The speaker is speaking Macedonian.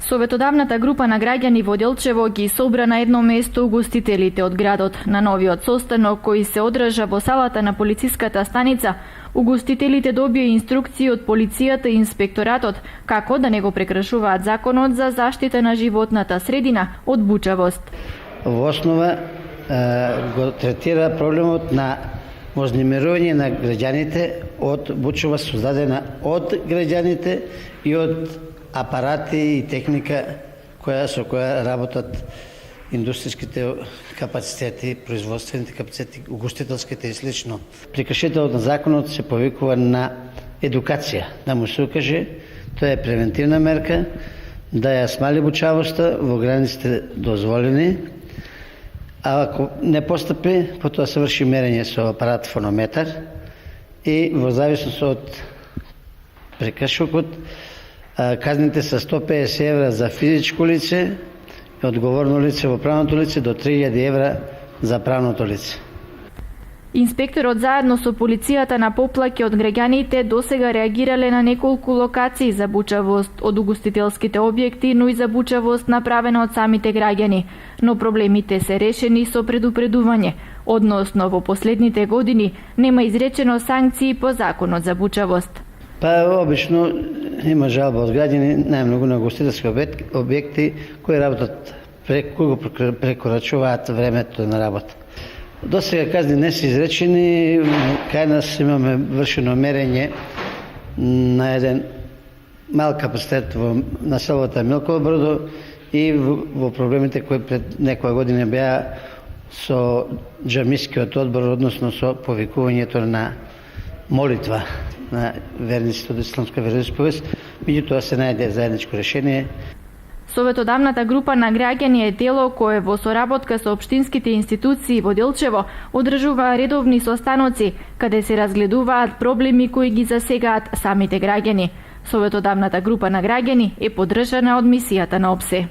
Советодавната група на граѓани во Делчево ги собра на едно место угостителите од градот. На новиот состанок кој се одржа во салата на полициската станица, угостителите добија инструкции од полицијата и инспекторатот како да не го прекршуваат законот за заштита на животната средина од бучавост. Во основа го третира проблемот на вознемирување на граѓаните од бучавост создадена од граѓаните и од апарати и техника со која работат индустријските капацитети, производствените капацитети, угостителските и слично. Прекршителот на законот се повикува на едукација, да му се укаже, тоа е превентивна мерка, да ја смали бучавоста во границите дозволени, а ако не постапи, потоа се врши мерење со апарат фонометар и во зависност од прекршокот, казните се 150 евра за физичко лице и одговорно лице во правното лице до 3000 евра за правното лице. Инспекторот заедно со полицијата на поплаќи од граѓаните досега реагирале на неколку локации за бучавост од угостителските објекти, но и за бучавост направена од самите граѓани. Но проблемите се решени со предупредување, односно во последните години нема изречено санкции по законот за бучавост. Обично има жалба од граѓани најмногу на угостителски објекти кои работат кои прекорачуваат времето на работа. До сега казни не се изречени, кај нас имаме вршено мерење на еден мал капацитет во населбата Милково Брдо и во проблемите кои пред некоја година беа со џамискиот одбор, односно со повикувањето на молитва на верниците од исламска вероисповест, меѓутоа се најде заедничко решение. Советодавната група на граѓани е тело кое во соработка со општинските институции во Делчево одржува редовни состаноци каде се разгледуваат проблеми кои ги засегаат самите граѓани. Советодавната група на граѓани е поддржана од мисијата на ОПСЕ.